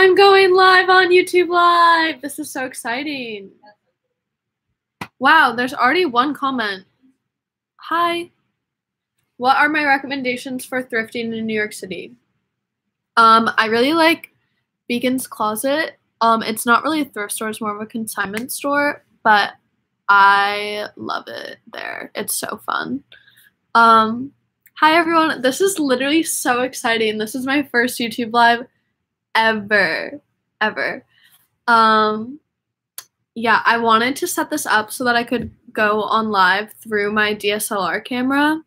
I'm going live on YouTube Live. This is so exciting. Wow, there's already one comment. Hi. What are my recommendations for thrifting in New York City? I really like Beacon's Closet. It's not really a thrift store, it's more of a consignment store, but I love it there. It's so fun. Hi everyone. This is literally so exciting. This is my first YouTube Live ever. Yeah, I wanted to set this up so that I could go on live through my DSLR camera,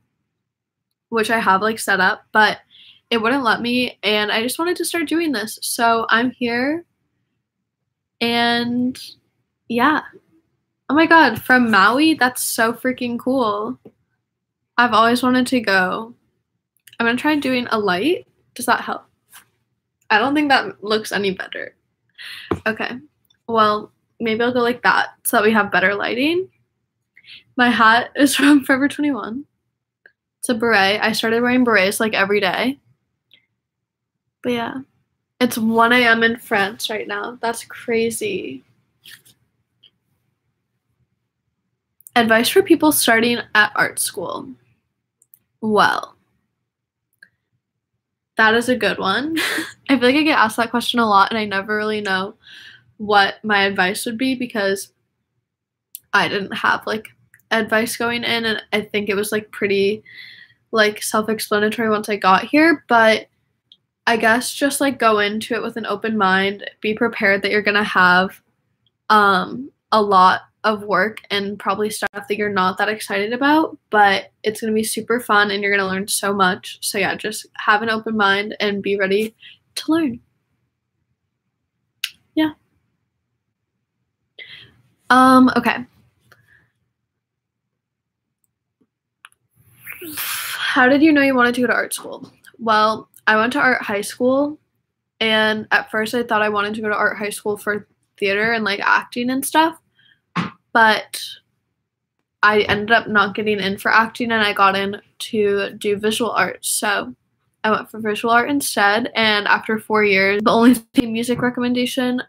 which I have like set up, but it wouldn't let me, and I just wanted to start doing this. So I'm here, and yeah. Oh my god, from Maui? That's so freaking cool. I've always wanted to go. I'm gonna try doing a light. Does that help? I don't think that looks any better. Okay, well, maybe I'll go like that so that we have better lighting. My hat is from Forever 21. It's a beret. I started wearing berets like every day. But yeah, it's 1 a.m. in France right now. That's crazy. Advice for people starting at art school. Well, that is a good one. I feel like I get asked that question a lot, and I never really know what my advice would be because I didn't have like advice going in, and I think it was like pretty like self-explanatory once I got here, but I guess just like go into it with an open mind, be prepared that you're gonna have a lot of work and probably stuff that you're not that excited about, but it's gonna be super fun and you're gonna learn so much. So yeah, just have an open mind and be ready to learn. Yeah. Okay. How did you know you wanted to go to art school? Well, I went to art high school, and at first I thought I wanted to go to art high school for theater and like acting and stuff, but I ended up not getting in for acting and I got in to do visual art. So I went for visual art instead, and after 4 years, the only music recommendation,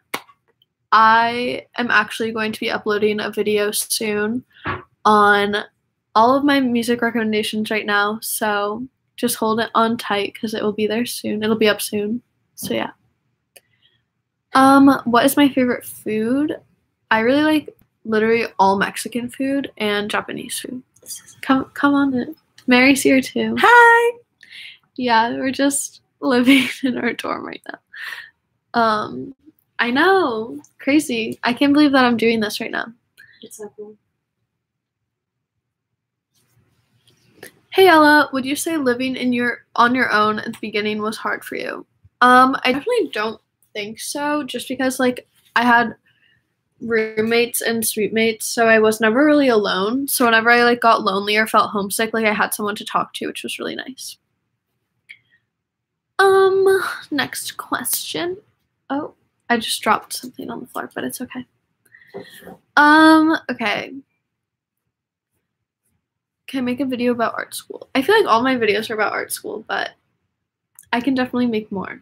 I am actually going to be uploading a video soon on all of my music recommendations right now, so just hold it on tight because it will be there soon. It'll be up soon. So yeah. What is my favorite food? I really like literally all Mexican food and Japanese food. Come on in. Mary's here too. Hi. Yeah, we're just living in our dorm right now. I know. Crazy. I can't believe that I'm doing this right now. It's so cool. Hey Ella, would you say living on your own at the beginning was hard for you? I definitely don't think so, just because like I had roommates and suite mates, so I was never really alone. So whenever I like got lonely or felt homesick, like I had someone to talk to, which was really nice. Next question. Oh, I just dropped something on the floor, but it's okay. Okay. Can I make a video about art school? I feel like all my videos are about art school, but I can definitely make more.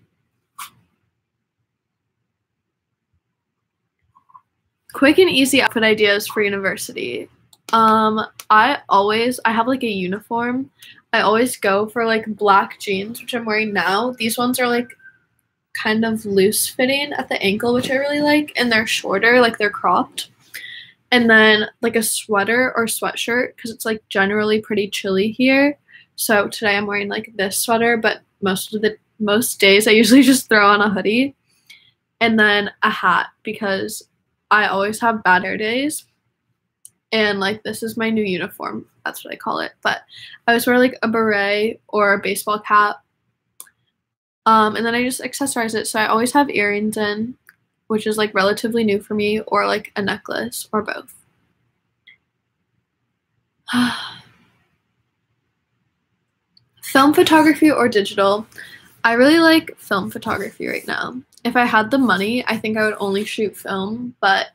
Quick and easy outfit ideas for university. I have like a uniform. I always go for like black jeans, which I'm wearing now. These ones are like kind of loose fitting at the ankle, which I really like, and they're shorter, like they're cropped. And then like a sweater or sweatshirt because it's like generally pretty chilly here. So today I'm wearing like this sweater, but most days I usually just throw on a hoodie. And then a hat because I always have bad hair days. And like this is my new uniform. That's what I call it. But I always wear like a beret or a baseball cap. And then I just accessorize it. So I always have earrings in, which is like relatively new for me, or like a necklace, or both. Film photography or digital? I really like film photography right now. If I had the money, I think I would only shoot film, but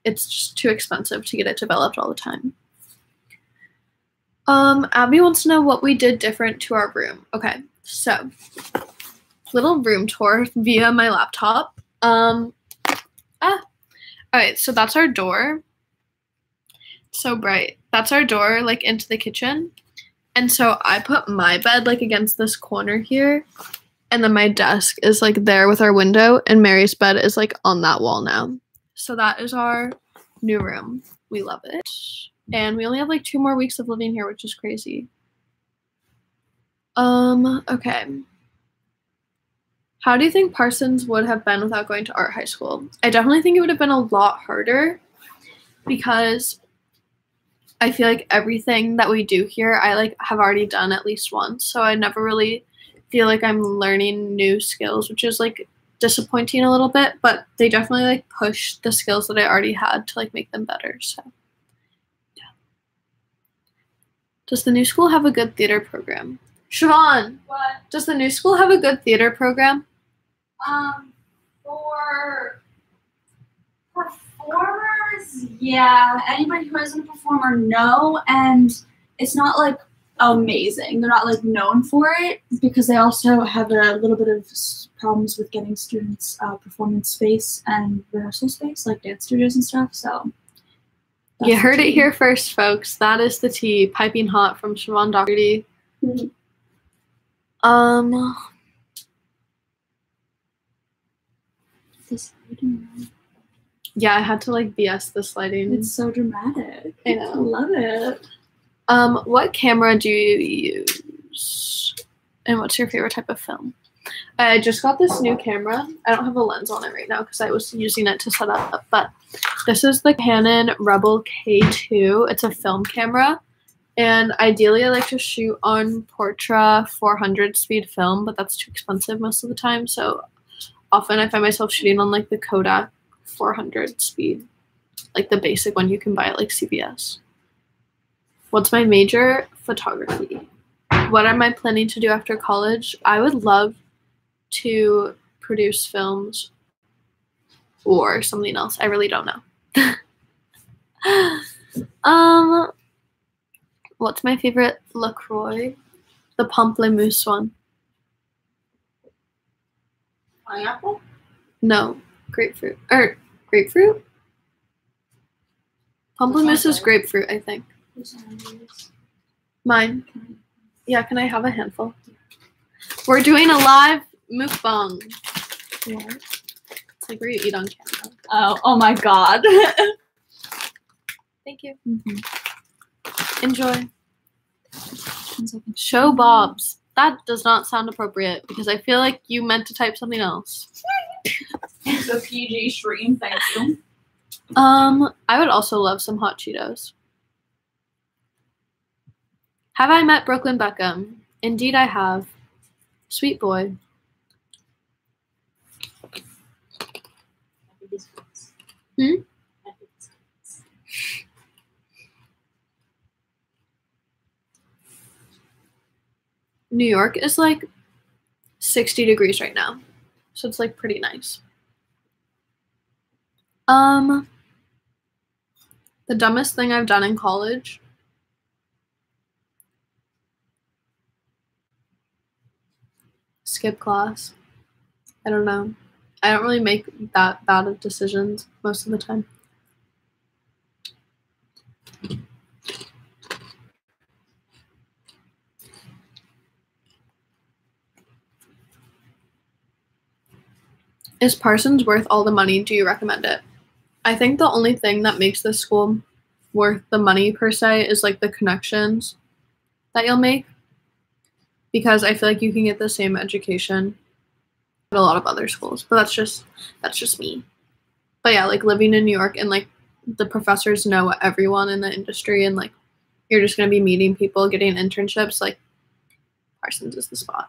it's just too expensive to get it developed all the time. Abby wants to know what we did different to our room. Okay, so little room tour via my laptop. All right, so that's our door. So bright. That's our door, like, into the kitchen. And so I put my bed, like, against this corner here. And then my desk is, like, there with our window. And Mary's bed is, like, on that wall now. So that is our new room. We love it. And we only have, like, 2 more weeks of living here, which is crazy. Okay. How do you think Parsons would have been without going to art high school? I definitely think it would have been a lot harder because I feel like everything that we do here, I like have already done at least once. So I never really feel like I'm learning new skills, which is like disappointing a little bit, but they definitely like push the skills that I already had to like make them better. So yeah. Does the new school have a good theater program? Siobhan, What? does the new school have a good theater program? For performers, yeah. Anybody who isn't a performer, no. And it's not like amazing. They're not like known for it because they also have a little bit of problems with getting students performance space and rehearsal space, like dance studios and stuff. So You heard it here first, folks. That is the tea, piping hot from Siobhan Doherty. Mm-hmm. This lighting. Yeah, I had to like BS the lighting. It's so dramatic. I know. I love it. What camera do you use? And what's your favorite type of film? I just got this new camera. I don't have a lens on it right now because I was using it to set up, but this is the Canon Rebel K2. It's a film camera. And ideally, I like to shoot on Portra 400 speed film, but that's too expensive most of the time. So often I find myself shooting on like the Kodak 400 speed, like the basic one you can buy at like CVS. What's my major? Photography. What am I planning to do after college? I would love to produce films or something else. I really don't know. What's my favorite LaCroix? The Pamplemousse one. Pineapple? No, grapefruit. Or grapefruit? Pamplemousse is grapefruit, I think. Mine. Yeah, can I have a handful? We're doing a live mukbang. What? It's like where you eat on camera. Oh my god. Thank you. Mm-hmm. Enjoy. Show Bobs. That does not sound appropriate because I feel like you meant to type something else. It's a PG stream, thank you. I would also love some hot Cheetos. Have I met Brooklyn Beckham? Indeed I have. Sweet boy. New York is like 60 degrees right now. So it's like pretty nice. The dumbest thing I've done in college. Skip class. I don't know. I don't really make that bad of decisions most of the time. Is Parsons worth all the money? Do you recommend it? I think the only thing that makes this school worth the money per se is like the connections that you'll make. Because I feel like you can get the same education at a lot of other schools. But that's just me. But yeah, like living in New York and like the professors know everyone in the industry and like you're just gonna be meeting people, getting internships, like Parsons is the spot.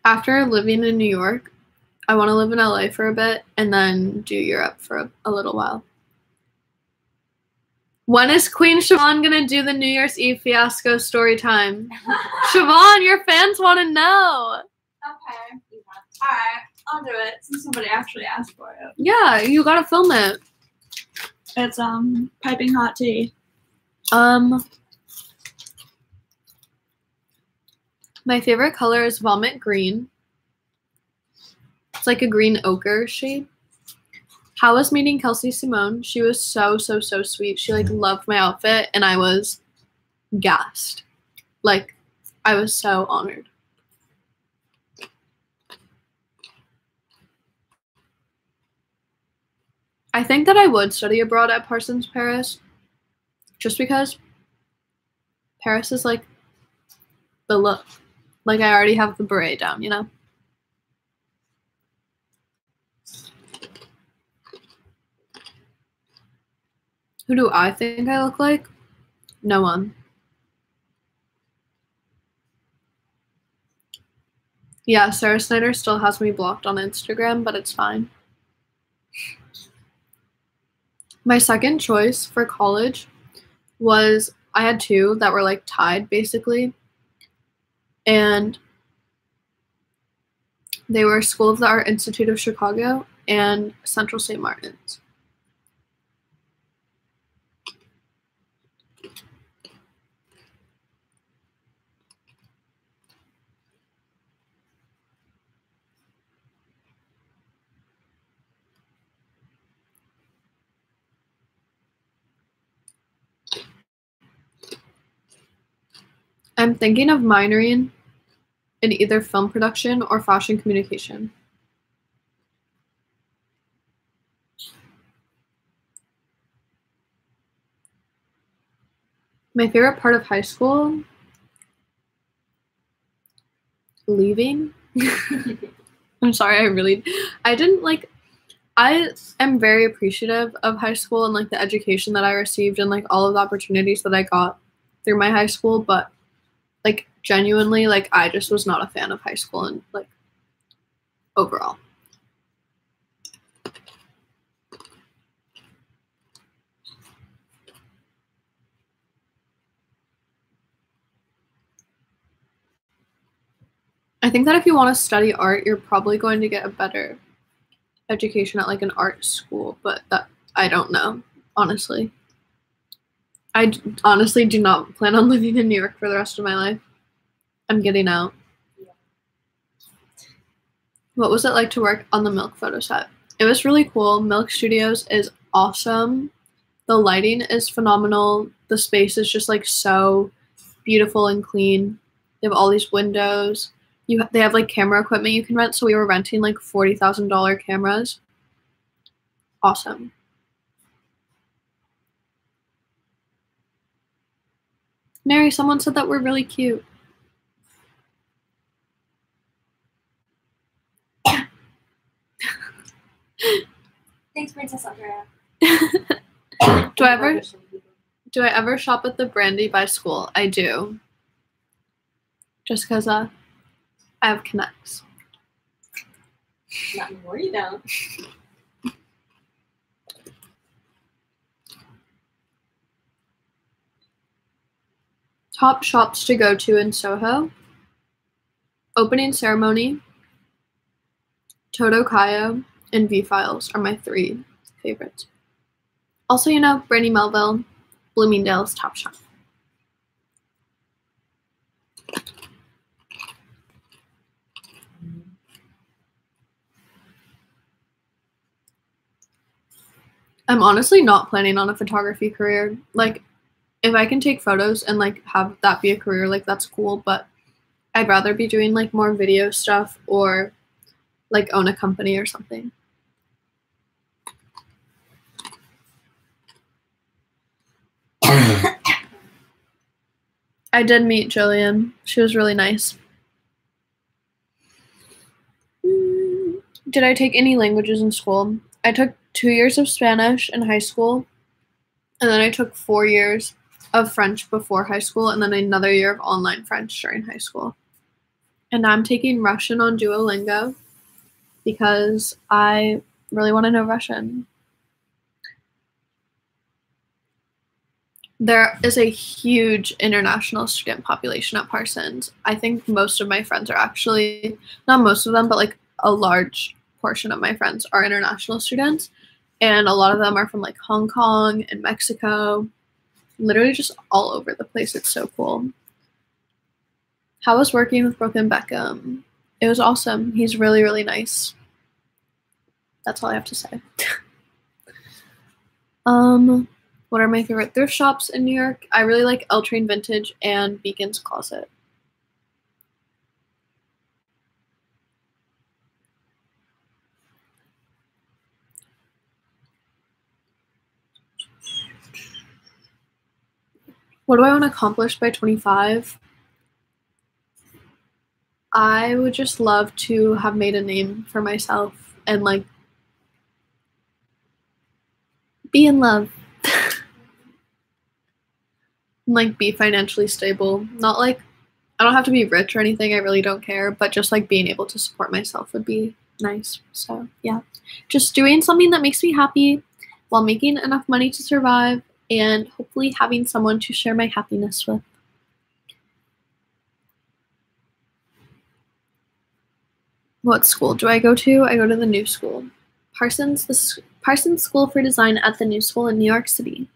After living in New York, I want to live in LA for a bit and then do Europe for a little while. When is Queen Siobhan gonna do the New Year's Eve fiasco story time? Siobhan, your fans want to know. Okay. Alright, I'll do it since somebody actually asked for it. Yeah, you gotta film it. It's piping hot tea. My favorite color is vomit green. It's like a green ochre shade. How was meeting Kelsey Simone? She was so sweet. She like loved my outfit and I was gassed. Like, I was so honored. I think that I would study abroad at Parsons Paris just because Paris is like the look. Like, I already have the beret down, you know? Who do I think I look like? No one. Yeah, Sarah Snyder still has me blocked on Instagram, but it's fine. My second choice for college was, I had two that were like tied basically. And they were School of the Art Institute of Chicago and Central St. Martin's. I'm thinking of minoring in either film production or fashion communication. My favorite part of high school? Leaving. I'm sorry, I am very appreciative of high school and like the education that I received and like all of the opportunities that I got through my high school, but like genuinely, like I just was not a fan of high school and like overall. I think that if you want to study art, you're probably going to get a better education at like an art school, but that I don't know, honestly. I honestly do not plan on living in New York for the rest of my life. I'm getting out. What was it like to work on the Milk photo set? It was really cool. Milk Studios is awesome. The lighting is phenomenal. The space is just like so beautiful and clean. They have all these windows. They have like camera equipment you can rent. So we were renting like $40,000 cameras. Awesome. Mary, someone said that we're really cute. Thanks, Princess Andrea. Do I ever shop at the Brandy by school? I do. Just because I have connects. Not anymore, you don't. Top shops to go to in Soho. Opening Ceremony, Toto Kayo, and V-Files are my three favorites. Also, you know, Brandy Melville, Bloomingdale's Top Shop. I'm honestly not planning on a photography career. Like, if I can take photos and like have that be a career, like that's cool, but I'd rather be doing like more video stuff or like own a company or something. I did meet Jillian. She was really nice. Did I take any languages in school? I took 2 years of Spanish in high school, and then I took 4 years of French before high school, and then another year of online French during high school. And now I'm taking Russian on Duolingo because I really want to know Russian. There is a huge international student population at Parsons. I think most of my friends are actually, not most of them, but like a large portion of my friends are international students. And a lot of them are from like Hong Kong and Mexico, literally just all over the place. It's so cool. How was working with Brooklyn Beckham? It was awesome. He's really, really nice. That's all I have to say. What are my favorite thrift shops in New York? I really like L Train Vintage and Beacon's Closet. What do I want to accomplish by 25? I would just love to have made a name for myself and like be in love. And, like be financially stable. Not like I don't have to be rich or anything, I really don't care, but just like being able to support myself would be nice. So yeah. Just doing something that makes me happy while making enough money to survive and hopefully having someone to share my happiness with. What school do I go to? I go to the New School. Parsons School for Design at the New School in New York City.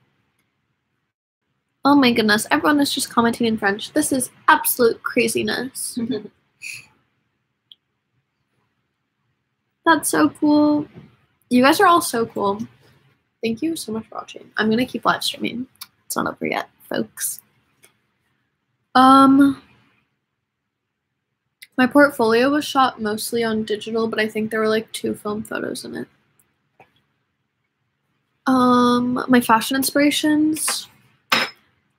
Oh my goodness, everyone is just commenting in French. This is absolute craziness. That's so cool. You guys are all so cool. Thank you so much for watching. I'm gonna keep live streaming. It's not over yet, folks. My portfolio was shot mostly on digital, but I think there were like 2 film photos in it. My fashion inspirations.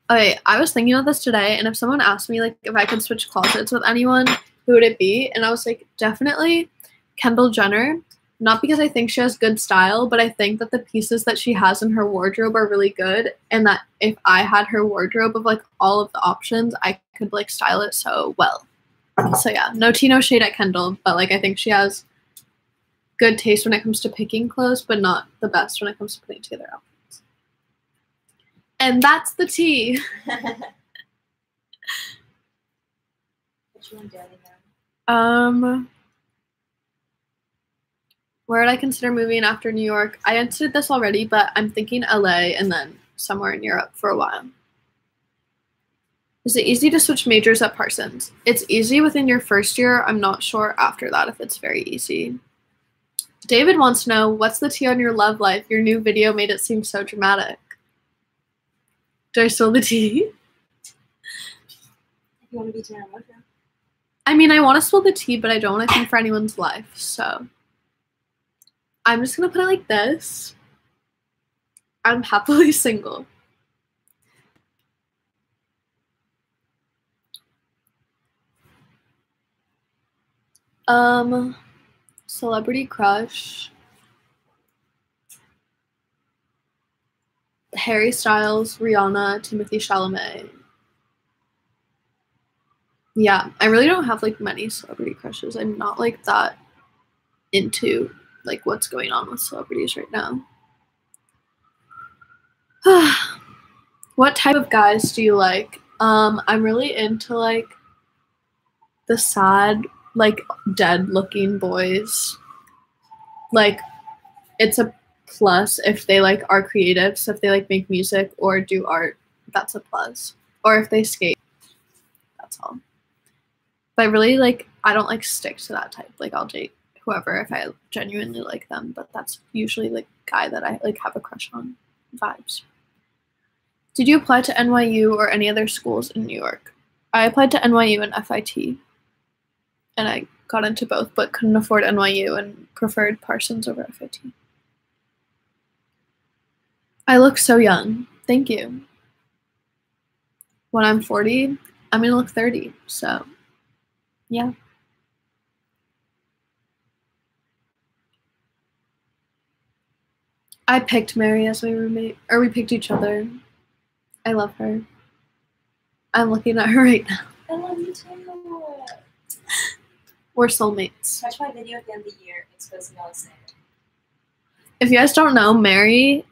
Okay, I was thinking about this today, and if someone asked me like if I could switch closets with anyone, who would it be? And I was like, definitely Kendall Jenner. Not because I think she has good style, but I think that the pieces that she has in her wardrobe are really good, and that if I had her wardrobe of like all of the options, I could like style it so well. So yeah, no tea, no shade at Kendall, but like I think she has good taste when it comes to picking clothes, but not the best when it comes to putting together outfits. And that's the tea. Where would I consider moving after New York? I answered this already, but I'm thinking LA and then somewhere in Europe for a while. Is it easy to switch majors at Parsons? It's easy within your first year. I'm not sure after that if it's very easy. David wants to know, what's the tea on your love life? Your new video made it seem so dramatic. Do I spill the tea? If you want to be Tanner Mojo. I mean, I want to spill the tea, but I don't want to think for anyone's life, so I'm just going to put it like this. I'm happily single. Celebrity crush. Harry Styles, Rihanna, Timothy Chalamet. Yeah, I really don't have like many celebrity crushes. I'm not like that into like what's going on with celebrities right now. What type of guys do you like? I'm really into like the sad, like dead looking boys. Like it's a plus if they like are creative, so if they like make music or do art, that's a plus. Or if they skate, that's all. But really like I don't like stick to that type. Like I'll date whoever if I genuinely like them, but that's usually like guy that I like have a crush on vibes. Did you apply to NYU or any other schools in New York? I applied to NYU and FIT, and I got into both, but couldn't afford NYU and preferred Parsons over FIT. I look so young. Thank you. When I'm 40, I'm gonna look 30, so yeah. I picked Mary as my roommate, or we picked each other. I love her. I'm looking at her right now. I love you too. We're soulmates. Watch my video at the end of the year exposing Snyder. If you guys don't know, Mary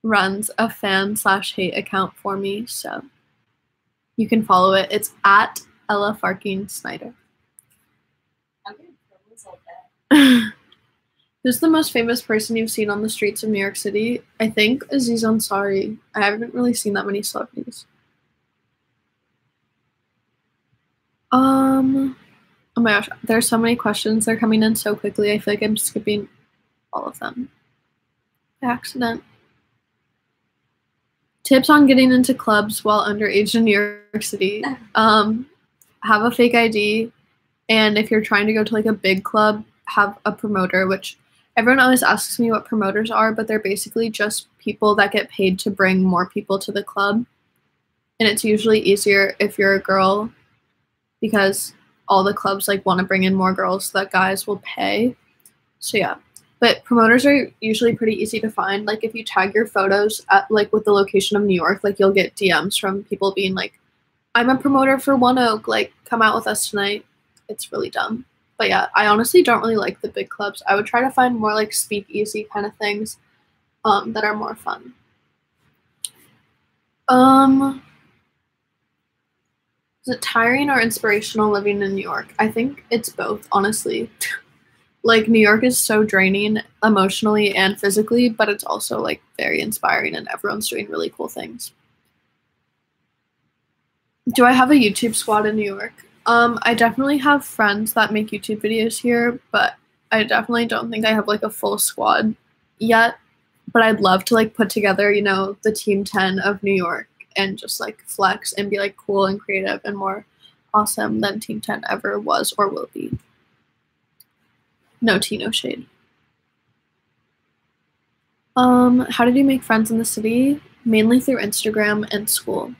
runs a fan/hate account for me, so you can follow it. It's at ellasnyder. I'm getting promos like that. Who's the most famous person you've seen on the streets of New York City? I think Aziz Ansari. I haven't really seen that many celebrities. Oh my gosh, there's so many questions. They're coming in so quickly. I feel like I'm skipping all of them by accident. Tips on getting into clubs while underage in New York City. Have a fake ID, and if you're trying to go to like a big club, have a promoter, which everyone always asks me what promoters are, but they're basically just people that get paid to bring more people to the club. And it's usually easier if you're a girl because all the clubs like want to bring in more girls so that guys will pay. So yeah. But promoters are usually pretty easy to find. Like if you tag your photos at like with the location of New York, like you'll get DMs from people being like, I'm a promoter for One Oak, like come out with us tonight. It's really dumb. But yeah, I honestly don't really like the big clubs. I would try to find more like speakeasy kind of things that are more fun. Is it tiring or inspirational living in New York? I think it's both, honestly. Like New York is so draining emotionally and physically, but it's also like very inspiring and everyone's doing really cool things. Do I have a YouTube squad in New York? I definitely have friends that make YouTube videos here, but I definitely don't think I have like a full squad yet. But I'd love to like put together, you know, the Team 10 of New York and just like flex and be like cool and creative and more awesome than Team 10 ever was or will be. No tea, no shade. How did you make friends in the city? Mainly through Instagram and school.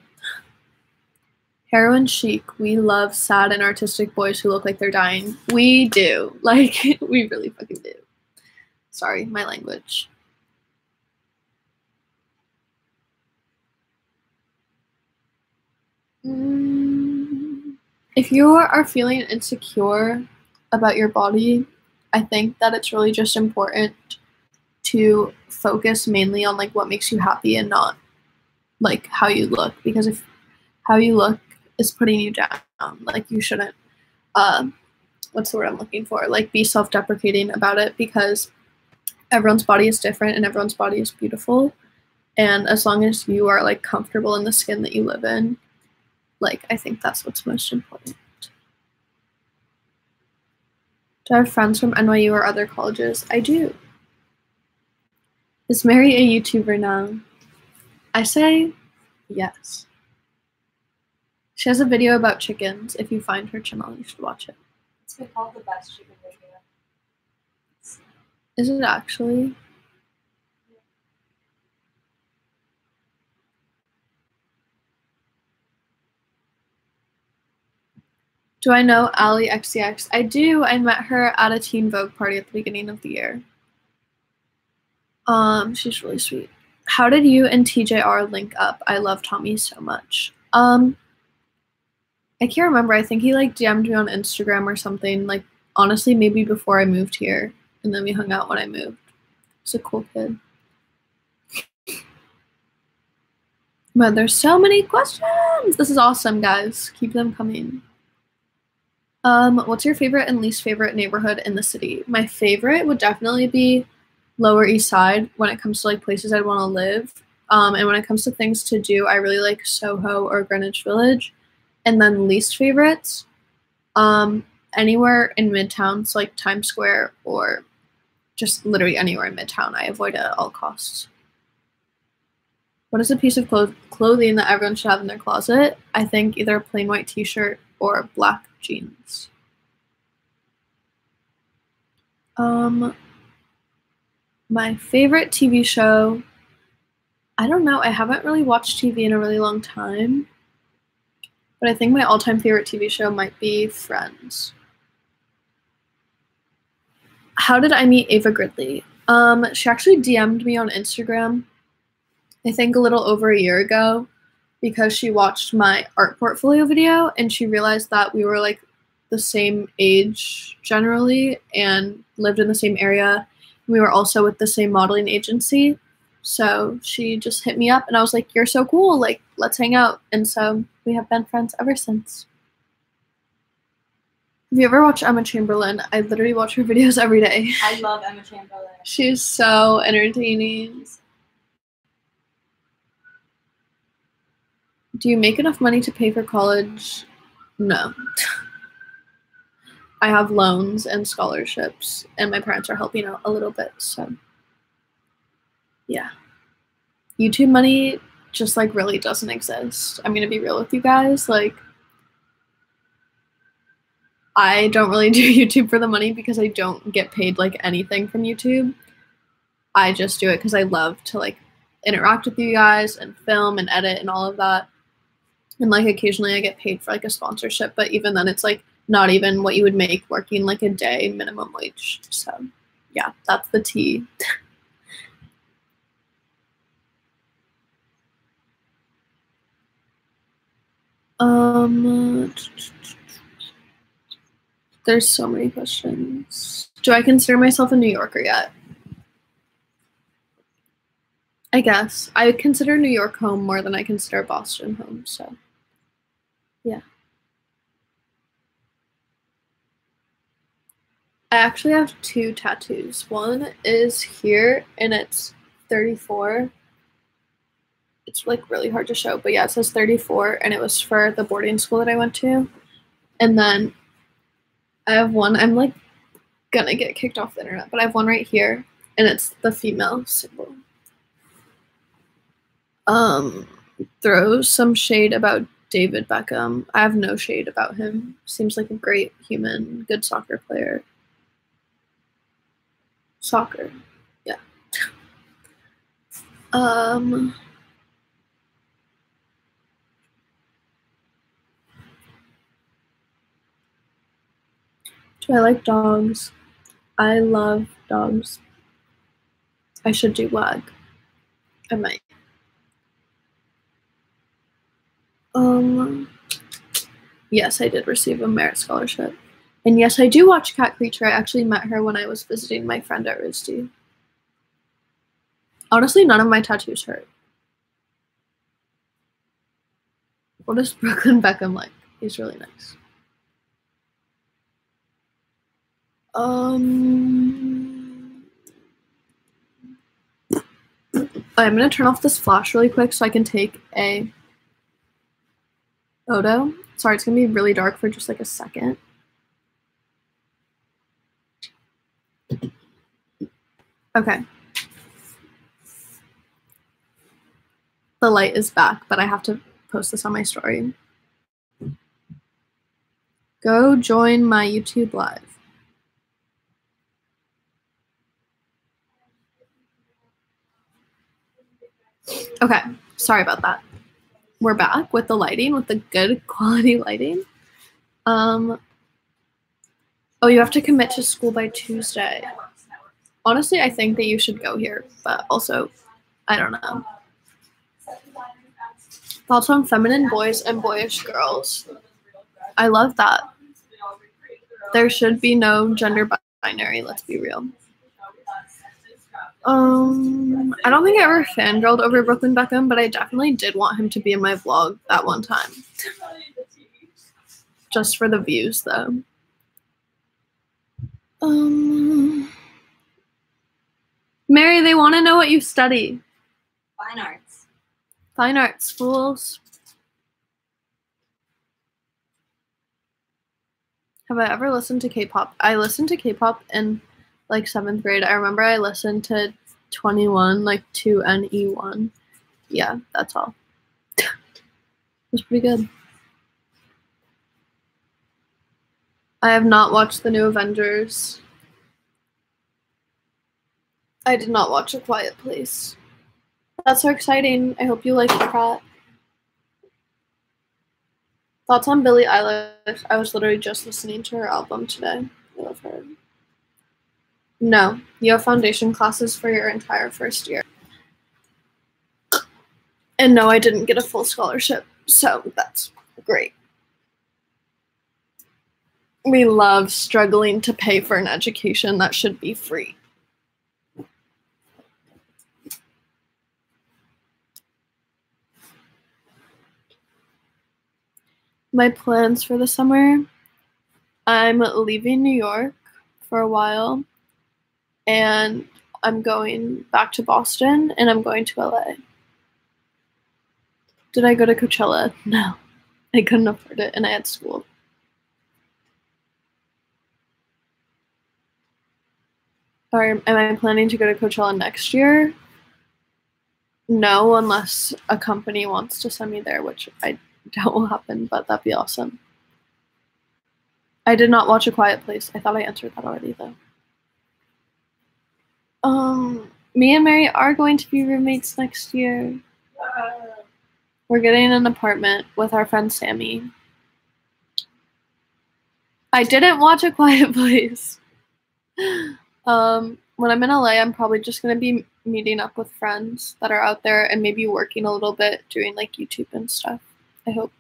Heroin chic. We love sad and artistic boys who look like they're dying. We do. Like, we really fucking do. Sorry, my language. If you are feeling insecure about your body, I think that it's really just important to focus mainly on like what makes you happy and not like how you look, because if how you look is putting you down, like you shouldn't what's the word I'm looking for, like be self-deprecating about it, because everyone's body is different and everyone's body is beautiful, and as long as you are like comfortable in the skin that you live in, like I think that's what's most important. Do I have friends from NYU or other colleges? I do. Is Mary a YouTuber now? I say yes. She has a video about chickens. If you find her channel, you should watch it. It's been called the best chicken video. Is it actually? Do I know Ali XCX? I do. I met her at a Teen Vogue party at the beginning of the year. She's really sweet. How did you and TJR link up? I love Tommy so much. I can't remember. I think he like DM'd me on Instagram or something. Like honestly, maybe before I moved here, and then we hung out when I moved. He's a cool kid. But there's so many questions. This is awesome, guys. Keep them coming. What's your favorite and least favorite neighborhood in the city? My favorite would definitely be Lower East Side when it comes to like places I'd want to live. And when it comes to things to do, I really like Soho or Greenwich Village. And then least favorites, anywhere in Midtown, so like Times Square or just literally anywhere in Midtown. I avoid it at all costs. What is a piece of clothing that everyone should have in their closet? I think either a plain white t-shirt or black jeans. My favorite TV show, I don't know. I haven't really watched TV in a really long time. But I think my all-time favorite TV show might be Friends. How did I meet Ava Gridley? She actually DM'd me on Instagram, I think a little over a year ago, because she watched my art portfolio video and she realized that we were like the same age generally and lived in the same area. We were also with the same modeling agency. So she just hit me up and I was like, you're so cool, like let's hang out. And so we have been friends ever since. Have you ever watched Emma Chamberlain? I literally watch her videos every day. I love Emma Chamberlain. She's so entertaining. Do you make enough money to pay for college? No. I have loans and scholarships, and my parents are helping out a little bit. So yeah, YouTube money just like really doesn't exist. I'm gonna be real with you guys. Like, I don't really do YouTube for the money because I don't get paid like anything from YouTube. I just do it because I love to like interact with you guys and film and edit and all of that. And like occasionally I get paid for like a sponsorship, but even then it's like not even what you would make working like a day minimum wage. So yeah, that's the tea. There's so many questions. Do I consider myself a New Yorker yet? I guess. I consider New York home more than I consider Boston home, so yeah. I actually have 2 tattoos. One is here and it's 34. It's like really hard to show, but yeah, it says 34 and it was for the boarding school that I went to. And then I have one, I'm like gonna get kicked off the internet, but I have one right here and it's the female symbol. Throws some shade about David Beckham. I have no shade about him. Seems like a great human, good soccer player. Soccer, yeah. Do I like dogs? I love dogs. I should do WAG. I might. Yes, I did receive a merit scholarship. And yes, I do watch Cat Creature. I actually met her when I was visiting my friend at RISD. Honestly, none of my tattoos hurt. What is Brooklyn Beckham like? He's really nice. I'm gonna turn off this flash really quick so I can take a photo. Sorry, it's gonna be really dark for just like a second. Okay. The light is back, but I have to post this on my story. Go join my YouTube live. Okay, sorry about that. We're back with the lighting, with the good quality lighting. Oh, you have to commit to school by Tuesday. Honestly, I think that you should go here, but also, I don't know. Thoughts on feminine boys and boyish girls? I love that. There should be no gender binary, let's be real. I don't think I ever fangirled over Brooklyn Beckham, but I definitely did want him to be in my vlog that one time. Just for the views, though. Mary, they want to know what you study. Fine arts. Fine arts, fools. Have I ever listened to K-pop? I listened to K-pop in like 7th grade. I remember I listened to 21, like 2NE1. Yeah, that's all. It was pretty good. I have not watched the new Avengers. I did not watch A Quiet Place. That's so exciting. I hope you like the plot. Thoughts on Billie Eilish? I was literally just listening to her album today. I love her. No, you have foundation classes for your entire first year. And no, I didn't get a full scholarship, so that's great. We love struggling to pay for an education that should be free. My plans for the summer, I'm leaving New York for a while, and I'm going back to Boston, and I'm going to LA. Did I go to Coachella? No, I couldn't afford it, and I had school. Or am I planning to go to Coachella next year? No, unless a company wants to send me there, which I doubt will happen, but that'd be awesome. I did not watch A Quiet Place. I thought I answered that already, though. Me and Mary are going to be roommates next year. We're getting an apartment with our friend Sammy. I didn't watch A Quiet Place. When I'm in LA, I'm probably just going to be meeting up with friends that are out there and maybe working a little bit, doing like YouTube and stuff. I hope.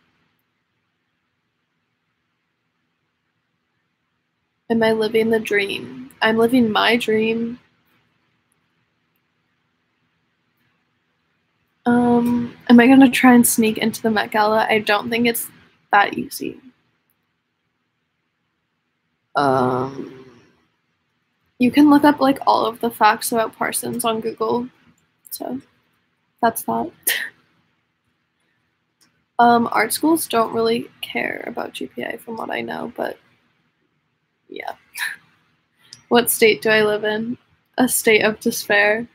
Am I living the dream? I'm living my dream. Am I going to try and sneak into the Met Gala? I don't think it's that easy. You can look up like all of the facts about Parsons on Google. So that's that. Art schools don't really care about GPA from what I know, but yeah. What state do I live in? A state of despair.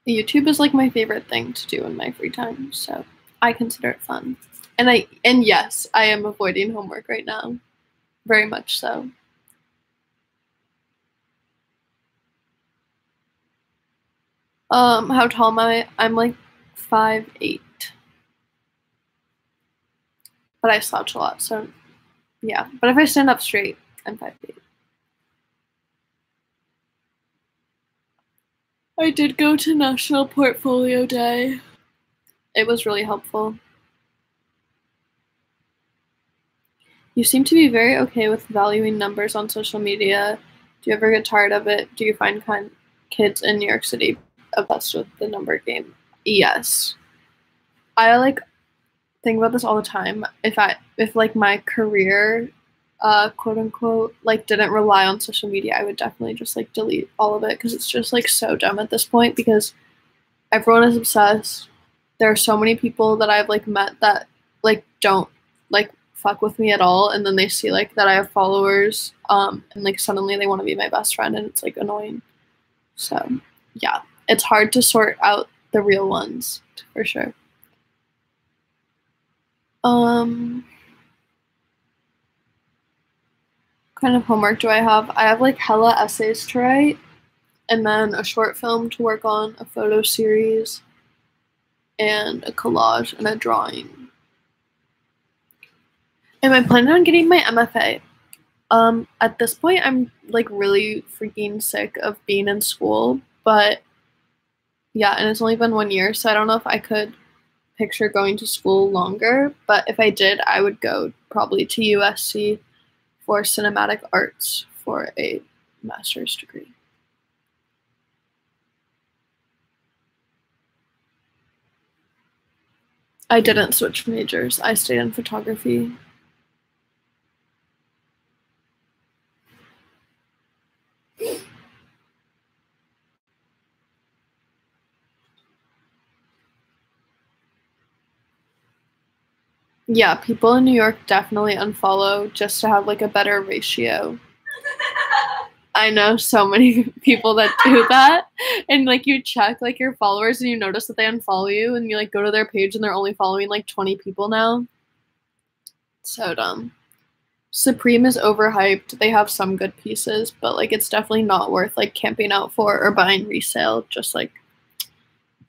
YouTube is like my favorite thing to do in my free time, so I consider it fun. And yes, I am avoiding homework right now. Very much so. How tall am I? I'm like 5'8". But I slouch a lot, so yeah. But if I stand up straight, I'm 5'8". I did go to National Portfolio Day. It was really helpful. You seem to be very okay with valuing numbers on social media. Do you ever get tired of it? Do you find kids in New York City obsessed with the number game? Yes. I like think about this all the time. If like my career, quote unquote, like didn't rely on social media, I would definitely just like delete all of it because it's just like so dumb at this point because everyone is obsessed. There are so many people that I've like met that like don't like fuck with me at all, and then they see like that I have followers, and like suddenly they want to be my best friend, and it's like annoying. So yeah, it's hard to sort out the real ones for sure. What kind of homework do I have? I have like hella essays to write, and then a short film to work on, a photo series, and a collage and a drawing. Am I planning on getting my MFA? At this point, I'm like really freaking sick of being in school, but yeah, and it's only been 1 year, so I don't know if I could picture going to school longer, but if I did, I would go probably to USC for cinematic arts for a master's degree. I didn't switch majors. I stayed in photography. Yeah, people in New York definitely unfollow just to have like a better ratio. I know so many people that do that, and like you check like your followers and you notice that they unfollow you, and you like go to their page and they're only following like 20 people now. So dumb. Supreme is overhyped. They have some good pieces, but like it's definitely not worth like camping out for or buying resale. Just like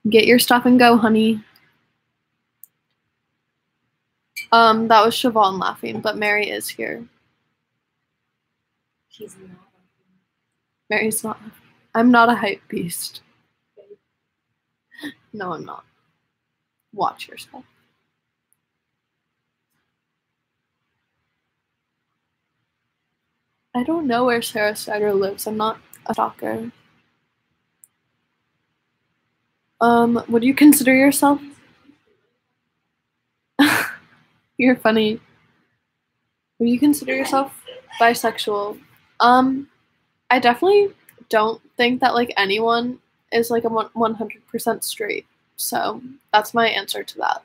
get your stuff and go, honey. That was Siobhan laughing, but Mary is here. She's not. Mary's not. I'm not a hype beast. No, I'm not. Watch yourself. I don't know where Sarah Snyder lives. I'm not a stalker. Would you consider yourself? You're funny. Would you consider yourself bisexual? I definitely don't think that like anyone is like a 100% straight. So that's my answer to that.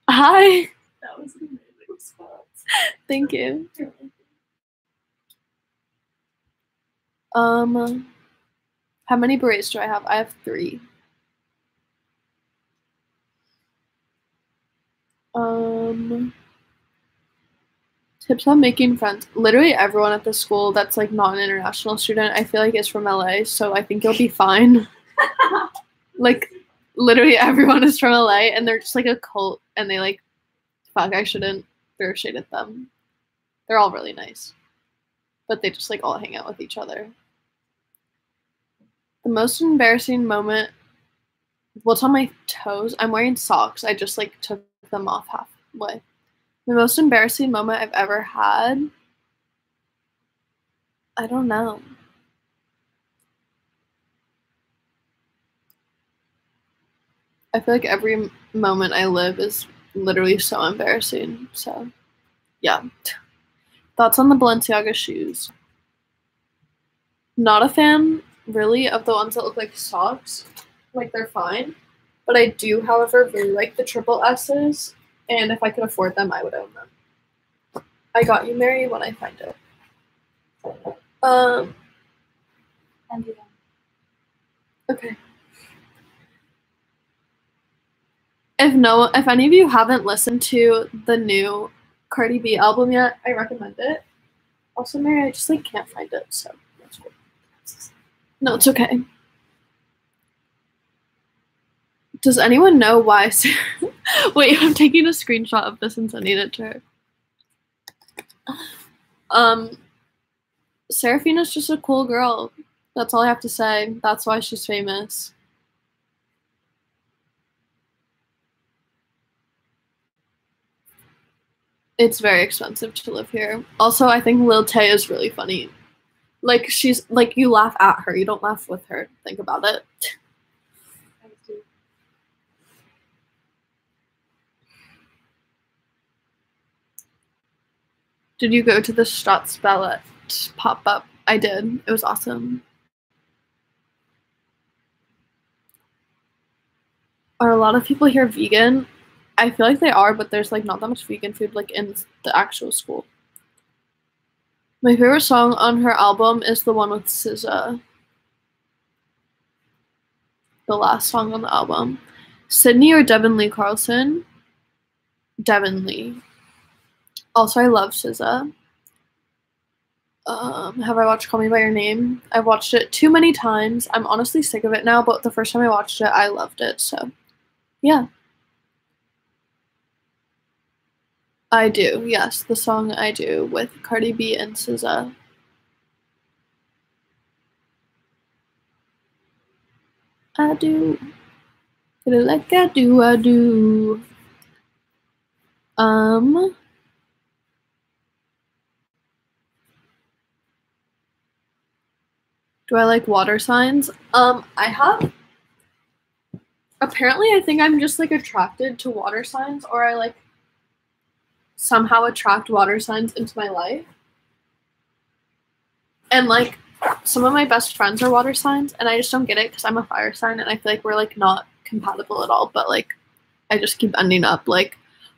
Hi. That was an amazing response. Thank you. How many berets do I have? I have 3. Tips on making friends. Literally everyone at the school that's like not an international student, I feel like is from LA, so I think you'll be fine. Like literally everyone is from LA and they're just like a cult and they like, fuck, I shouldn't throw shade at them. They're all really nice. But they just like all hang out with each other. The most embarrassing moment, what's on my toes? I'm wearing socks. I just like took them off halfway. The most embarrassing moment I've ever had, I don't know. I feel like every moment I live is literally so embarrassing. So, yeah. Thoughts on the Balenciaga shoes? Not a fan, really, of the ones that look like socks. Like, they're fine. But I do, however, really like the triple S's. And if I could afford them, I would own them. I got you, Mary, when I find it. Okay. If any of you haven't listened to the new Cardi B album yet, I recommend it. Also, Mary, I just like can't find it, so that's cool. No, it's okay. Does anyone know why? Wait, I'm taking a screenshot of this and sending it to her. Seraphina's just a cool girl. That's all I have to say. That's why she's famous. It's very expensive to live here. Also, I think Lil Tay is really funny. Like, she's, like, you laugh at her. You don't laugh with her. Think about it. Did you go to the Staatsballett pop-up? I did. It was awesome. Are a lot of people here vegan? I feel like they are, but there's like not that much vegan food like in the actual school. My favorite song on her album is the one with SZA. The last song on the album. Sydney or Devin Lee Carlson? Devin Lee. Also, I love SZA. Have I watched Call Me By Your Name? I've watched it too many times. I'm honestly sick of it now, but the first time I watched it, I loved it, so yeah. I do, yes, the song I Do with Cardi B and SZA. I do. Like I do, I do. Do I like water signs? I have. Apparently, I think I'm just like attracted to water signs, or I like somehow attract water signs into my life. And like some of my best friends are water signs, and I just don't get it because I'm a fire sign, and I feel like we're like not compatible at all. But like, I just keep ending up like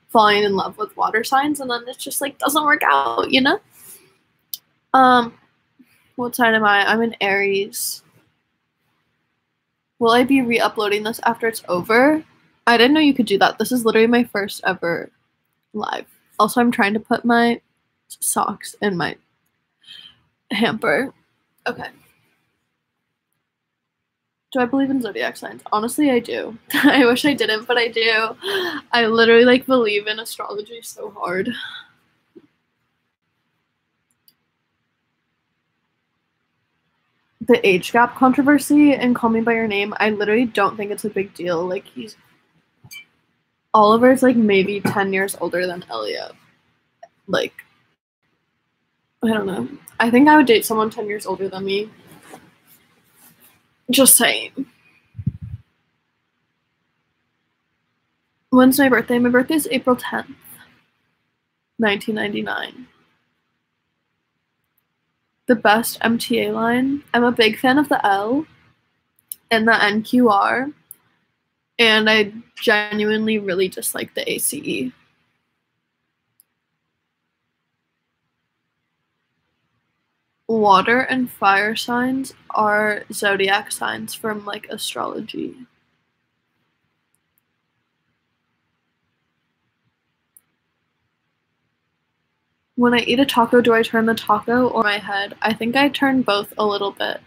falling in love with water signs, and then it just like doesn't work out, you know? What sign am I? I'm an Aries. Will I be re-uploading this after it's over? I didn't know you could do that. This is literally my first ever live. Also, I'm trying to put my socks in my hamper. Okay. Do I believe in zodiac signs? Honestly, I do. I wish I didn't, but I do. I literally like believe in astrology so hard. The age gap controversy and Call Me By Your Name, I literally don't think it's a big deal. Like, Oliver's like maybe 10 years older than Elliot. Like, I don't know. I think I would date someone 10 years older than me. Just saying. When's my birthday? My birthday is April 10th, 1999. The best MTA line. I'm a big fan of the L and the NQR. And I genuinely really dislike the ACE. Water and fire signs are zodiac signs from like astrology. When I eat a taco, do I turn the taco or my head? I think I turn both a little bit.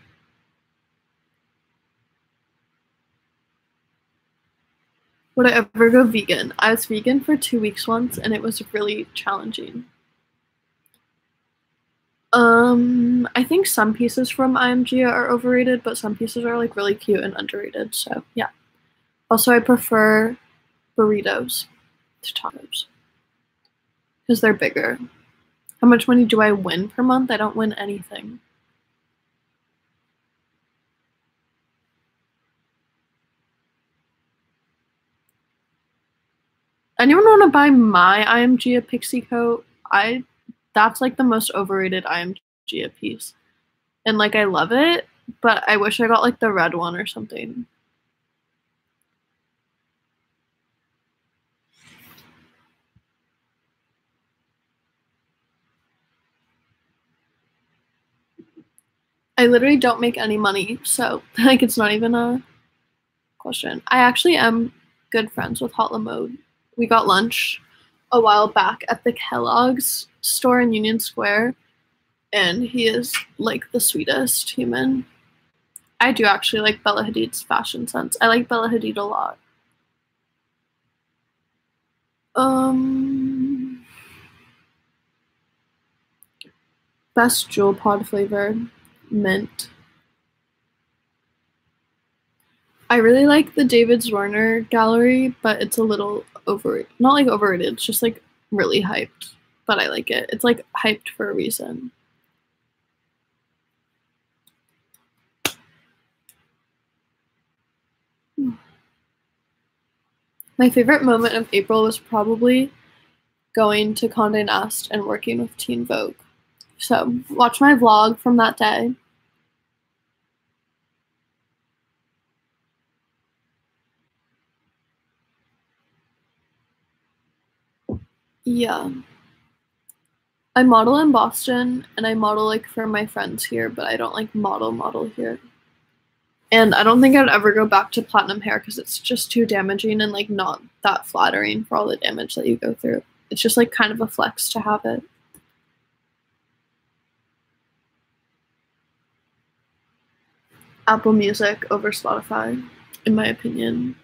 Would I ever go vegan? I was vegan for 2 weeks once and it was really challenging. I think some pieces from IMG are overrated, but some pieces are like really cute and underrated, so yeah. Also, I prefer burritos to tacos because they're bigger. How much money do I win per month? I don't win anything. Anyone want to buy my IMG a pixie coat? That's like the most overrated IMG a piece. And like I love it, but I wish I got like the red one or something. I literally don't make any money, so like it's not even a question. I actually am good friends with Hot Lamode. We got lunch a while back at the Kellogg's store in Union Square, and he is like the sweetest human. I do actually like Bella Hadid's fashion sense. I like Bella Hadid a lot. Best Jewel Pod flavor, mint. I really like the David Zwirner gallery, but it's a little overrated. Not like overrated, it's just like really hyped, but I like it. It's like hyped for a reason. My favorite moment of April was probably going to Condé Nast and working with Teen Vogue. So watch my vlog from that day. Yeah. I model in Boston and I model like for my friends here, but I don't like model here. And I don't think I'd ever go back to platinum hair because it's just too damaging and like not that flattering for all the damage that you go through. It's just like kind of a flex to have it. Apple Music over Spotify, in my opinion.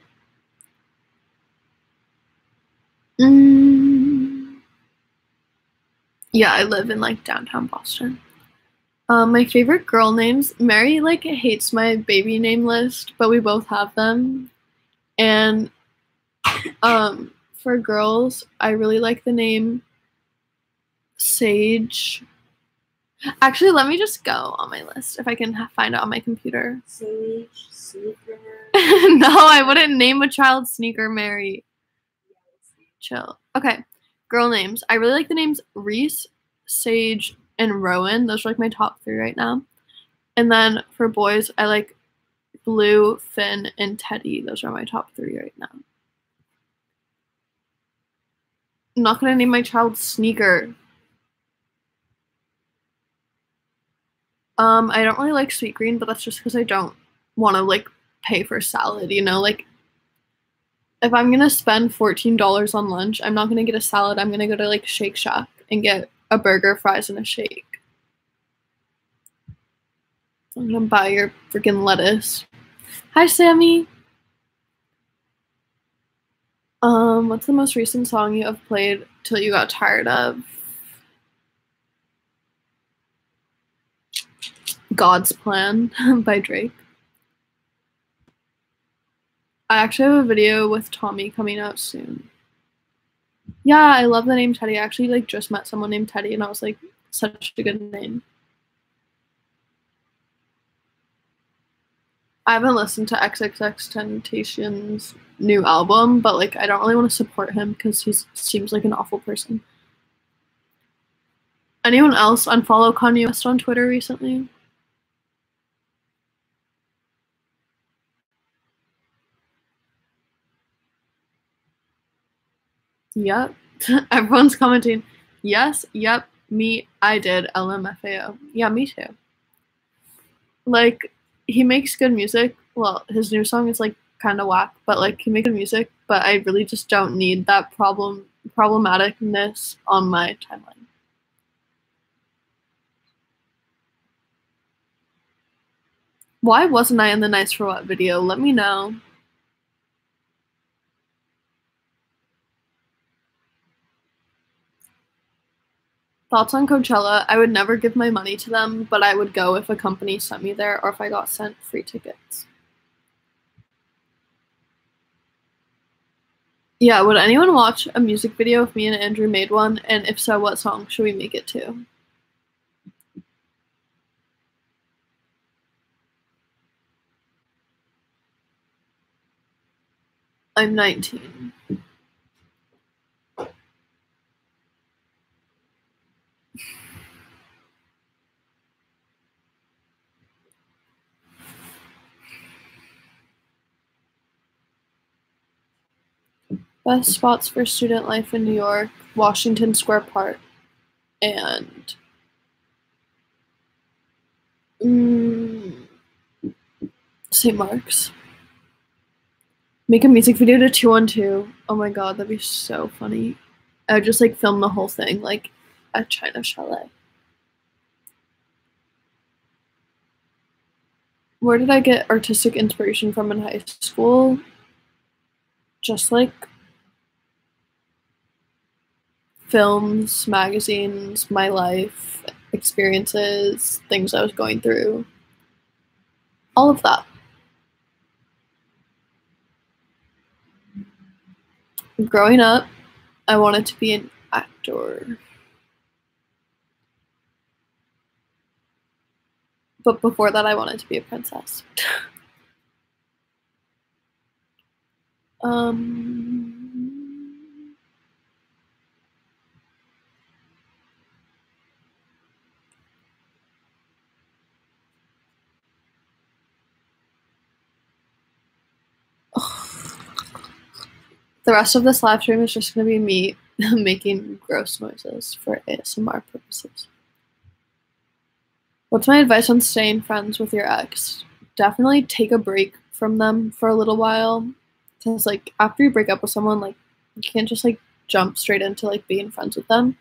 Yeah, I live in like downtown Boston. My favorite girl names, Mary like hates my baby name list, but we both have them. And for girls, I really like the name Sage. Actually, let me just go on my list if I can find it on my computer. Sage, Sneaker. No, I wouldn't name a child Sneaker Mary. Chill. Okay, girl names. I really like the names Reese, Sage, and Rowan. Those are like my top 3 right now. And then for boys, I like Blue, Finn, and Teddy. Those are my top 3 right now. I'm not gonna name my child Sneaker. I don't really like sweet green, but that's just because I don't want to like pay for salad, you know? Like if I'm gonna spend $14 on lunch, I'm not gonna get a salad. I'm gonna go to like Shake Shack and get a burger, fries, and a shake. I'm gonna buy your freaking lettuce. Hi, Sammy. What's the most recent song you have played till you got tired of? God's Plan by Drake. I actually have a video with Tommy coming out soon. Yeah, I love the name Teddy. I actually like just met someone named Teddy and I was like, such a good name. I haven't listened to XXXTentacion's new album, but like I don't really want to support him because he seems like an awful person. Anyone else unfollow Kanye West on Twitter recently? Yep. Everyone's commenting, yes, yep, me, I did, LMFAO. Yeah, me too. Like, he makes good music. Well, his new song is, like, kind of whack, but, like, he makes good music, but I really just don't need that problematicness on my timeline. Why wasn't I in the Nice for What video? Let me know. Thoughts on Coachella? I would never give my money to them, but I would go if a company sent me there or if I got sent free tickets. Yeah, would anyone watch a music video if me and Andrew made one? And if so, what song should we make it to? I'm 19. Best spots for student life in New York, Washington Square Park, and St. Mark's. Make a music video to 212. Oh my god, that'd be so funny. I would just like film the whole thing like at China Chalet. Where did I get artistic inspiration from in high school? Just like films, magazines, my life, experiences, things I was going through. All of that. Growing up, I wanted to be an actor. But before that, I wanted to be a princess. The rest of this live stream is just going to be me making gross noises for ASMR purposes. What's my advice on staying friends with your ex? Definitely take a break from them for a little while. Because, like, after you break up with someone, like, you can't just, like, jump straight into, like, being friends with them.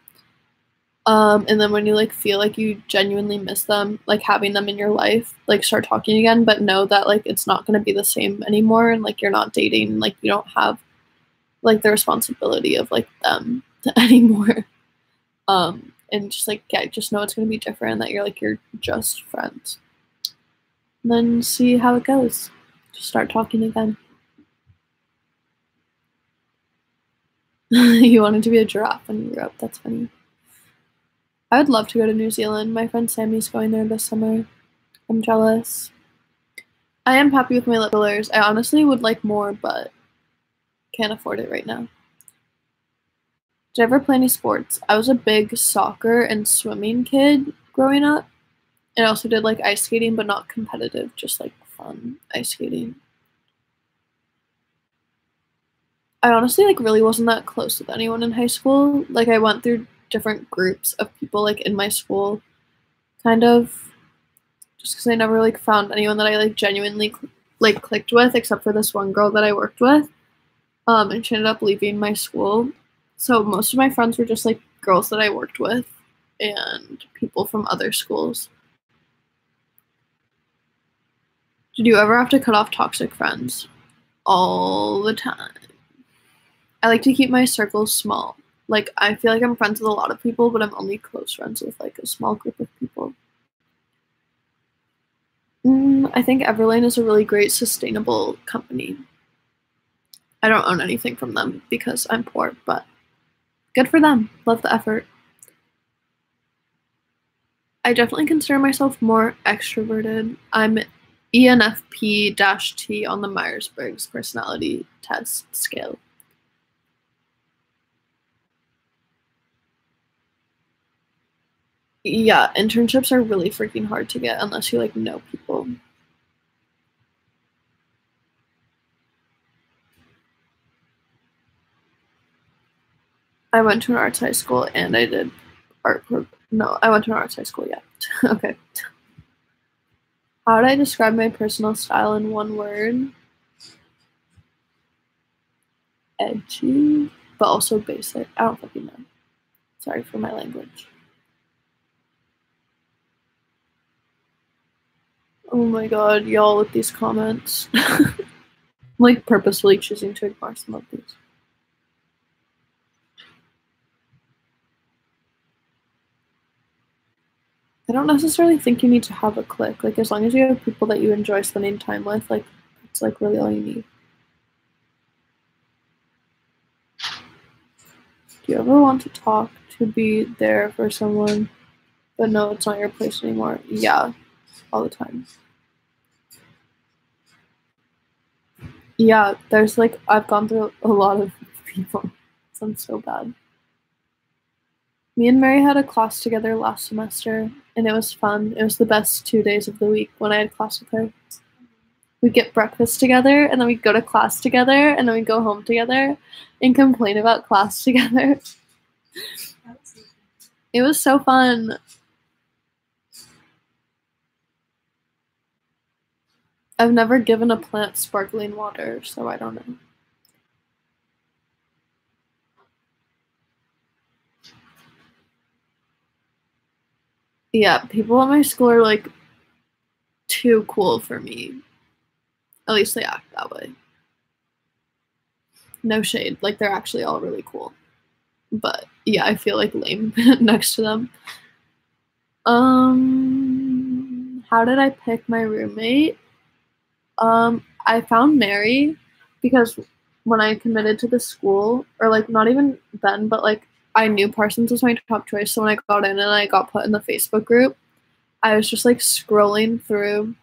And then when you, like, feel like you genuinely miss them, like, having them in your life, like, start talking again, but know that, like, it's not going to be the same anymore, and, like, you're not dating, like, you don't have, like, the responsibility of, like, them anymore. And just, like, yeah, just know it's going to be different, that you're just friends. And then see how it goes. Just start talking again. You wanted to be a giraffe when you grew up. That's funny. I would love to go to New Zealand. My friend Sammy's going there this summer. I'm jealous. I am happy with my lip fillers. I honestly would like more, but can't afford it right now. Did I ever play any sports? I was a big soccer and swimming kid growing up. And I also did like ice skating, but not competitive, just like fun ice skating. I honestly like really wasn't that close with anyone in high school. Like I went through different groups of people like in my school, kind of, just because I never like found anyone that I like genuinely like clicked with, except for this one girl that I worked with. And she ended up leaving my school. So most of my friends were just like girls that I worked with and people from other schools. Did you ever have to cut off toxic friends? All the time. I like to keep my circles small. Like, I feel like I'm friends with a lot of people, but I'm only close friends with, like, a small group of people. I think Everlane is a really great, sustainable company. I don't own anything from them because I'm poor, but good for them. Love the effort. I definitely consider myself more extroverted. I'm ENFP-T on the Myers-Briggs personality test scale. Yeah, internships are really freaking hard to get unless you like know people. I went to an arts high school and I did art. No, I went to an arts high school, yeah. Okay. How would I describe my personal style in one word? Edgy, but also basic. I don't fucking know. Sorry for my language. Oh my god, y'all with these comments. I'm like purposefully choosing to ignore some of these. I don't necessarily think you need to have a clique. Like, as long as you have people that you enjoy spending time with, like, it's like really all you need. Do you ever want to talk to be there for someone, but no, it's not your place anymore? Yeah, all the time. Yeah, there's like, I've gone through a lot of people. It sounds so bad. Me and Mary had a class together last semester, and it was fun. It was the best 2 days of the week when I had class with her. We'd get breakfast together, and then we'd go to class together, and then we'd go home together and complain about class together. It was so fun. I've never given a plant sparkling water, so I don't know. Yeah, people at my school are like too cool for me. At least they act that way. No shade, like they're actually all really cool. But yeah, I feel like lame next to them. How did I pick my roommate? I found Mary because when I committed to the school, or like not even then, but like I knew Parsons was my top choice. So when I got in and I got put in the Facebook group, I was just like scrolling through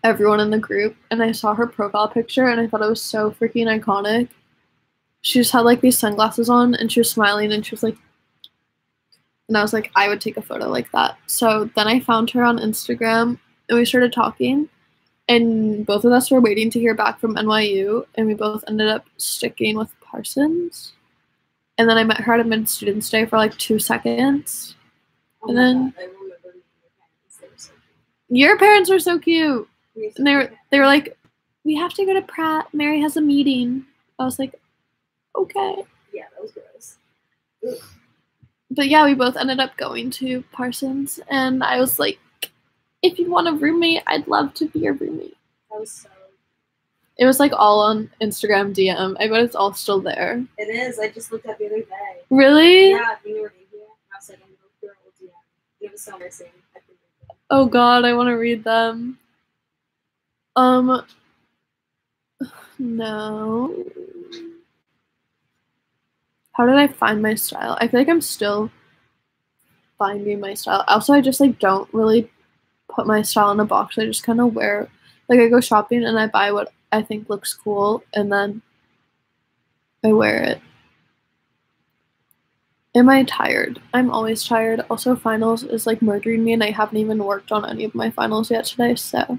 everyone in the group and I saw her profile picture and I thought it was so freaking iconic. She just had like these sunglasses on and she was smiling and she was like, and I was like, I would take a photo like that. So then I found her on Instagram and we started talking. And both of us were waiting to hear back from NYU, and we both ended up sticking with Parsons. And then I met her at a mid-students day for like 2 seconds. Oh and then God, I remember meeting your parents. your parents were so cute. And they were like, like, we have to go to Pratt. Mary has a meeting. I was like, okay. yeah, that was gross. Ugh. But yeah, we both ended up going to Parsons, and I was like, if you want a roommate, I'd love to be your roommate. That was so. It was like all on Instagram DM. I bet it's all still there. It is. I just looked at the other day. Really? Yeah, you were in here. I was like, I'm going through old DM. It was so missing. I couldn't read them. Oh god, I want to read them. No. How did I find my style? I feel like I'm still finding my style. Also, I just like don't really put my style in a box. I just kind of wear, like I go shopping and I buy what I think looks cool and then I wear it. Am I tired? I'm always tired. Also, finals is like murdering me and I haven't even worked on any of my finals yet today, so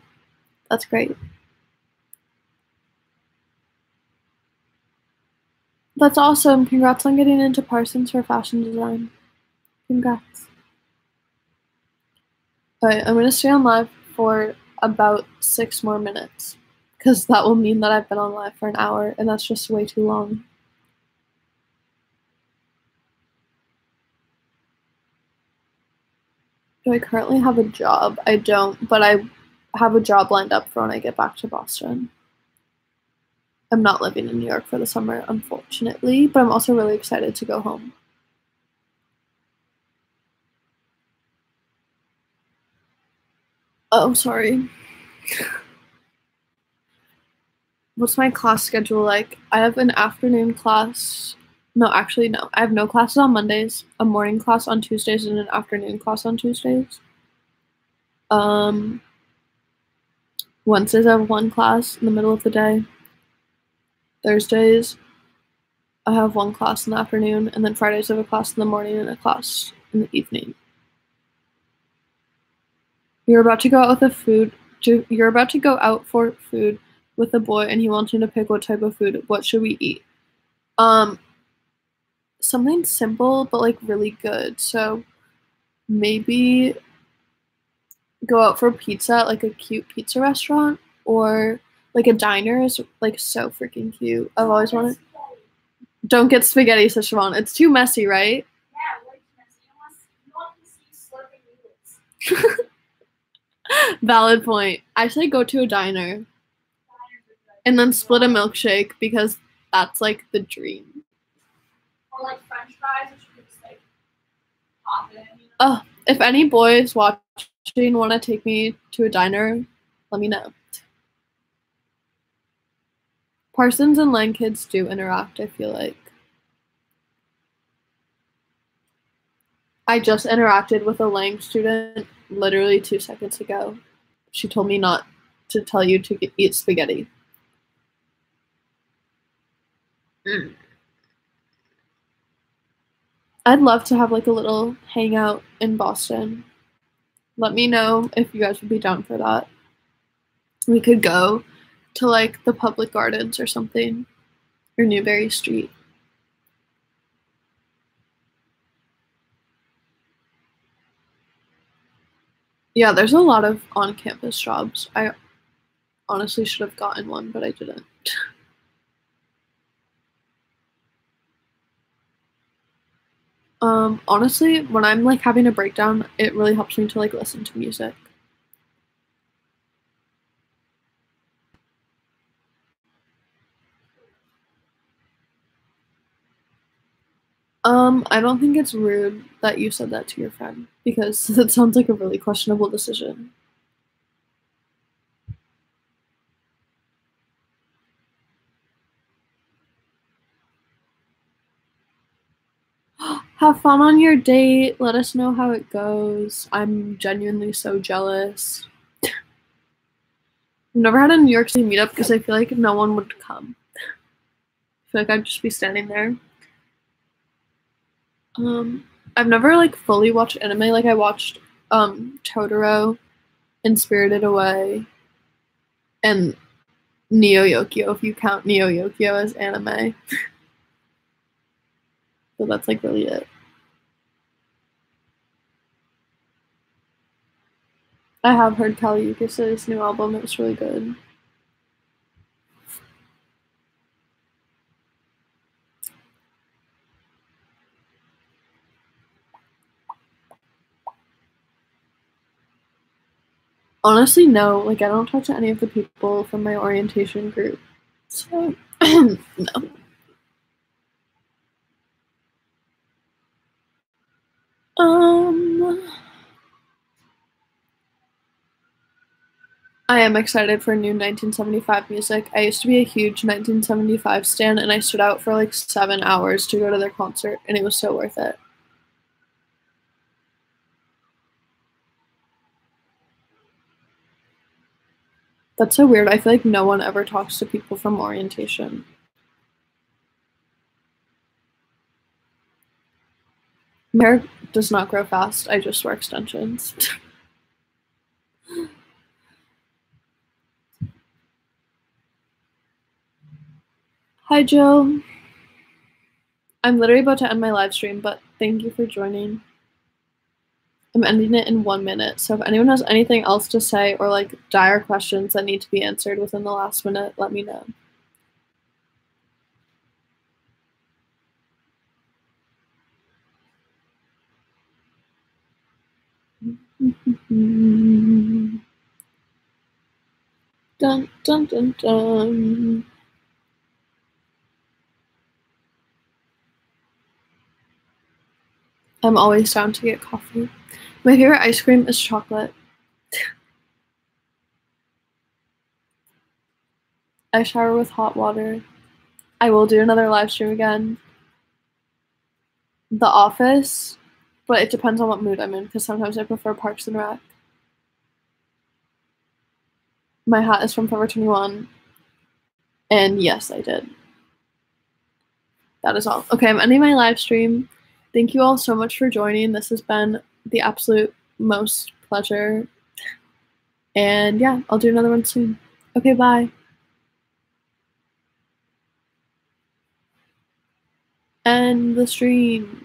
that's great. That's awesome. Congrats on getting into Parsons for fashion design. Congrats. Alright, I'm going to stay on live for about 6 more minutes because that will mean that I've been on live for an hour and that's just way too long. Do I currently have a job? I don't, but I have a job lined up for when I get back to Boston. I'm not living in New York for the summer, unfortunately, but I'm also really excited to go home. Oh, sorry. What's my class schedule like? I have an afternoon class. No, actually, no. I have no classes on Mondays, a morning class on Tuesdays, and an afternoon class on Tuesdays. Wednesdays I have 1 class in the middle of the day. Thursdays I have 1 class in the afternoon, and then Fridays I have a class in the morning and a class in the evening. You're about to go out for food with a boy, and he wants you to pick what type of food. What should we eat? something simple but like really good. So maybe go out for pizza at like a cute pizza restaurant, or like a diner is like so freaking cute. I've always wanted. Don't get spaghetti, says Siobhan. It's too messy, right? Yeah, way too messy. You want to see slurping noodles. Valid point. I say go to a diner and then split a milkshake, because that's like the dream. Or like French fries, which you could just like pop in. You know? Oh, if any boys watching want to take me to a diner, let me know. Parsons and Lang kids do interact, I feel like. I just interacted with a Lang student literally 2 seconds ago. She told me not to tell you to eat spaghetti. I'd love to have like a little hangout in Boston. Let me know if you guys would be down for that. We could go to like the public gardens or something, or Newberry Street. Yeah, there's a lot of on-campus jobs. I honestly should have gotten one, but I didn't. Honestly, when I'm like having a breakdown, it really helps me to like listen to music. I don't think it's rude that you said that to your friend, because that sounds like a really questionable decision. Have fun on your date. Let us know how it goes. I'm genuinely so jealous. I've never had a New York City meetup because I feel like no one would come. I feel like I'd just be standing there. I've never like fully watched anime. Like I watched Totoro and Spirited Away and Neo Yokio, if you count Neo Yokio as anime. So that's like really it. I have heard Kali Uchis's new album. It was really good. Honestly, no. Like, I don't talk to any of the people from my orientation group. So, no. I am excited for new 1975 music. I used to be a huge 1975 stan, and I stood out for like 7 hours to go to their concert, and it was so worth it. That's so weird. I feel like no one ever talks to people from orientation. My hair does not grow fast. I just wear extensions. Hi, Jill. I'm literally about to end my live stream, but thank you for joining. I'm ending it in 1 minute, so if anyone has anything else to say or like dire questions that need to be answered within the last minute, let me know. Dun dun dun dun. I'm always down to get coffee. My favorite ice cream is chocolate. I shower with hot water. I will do another live stream again. The Office, but it depends on what mood I'm in, because sometimes I prefer Parks and Rec. My hat is from Forever 21, and yes, I did. That is all. Okay, I'm ending my live stream. Thank you all so much for joining. This has been the absolute most pleasure. And yeah, I'll do another one soon. Okay, bye. And end the stream.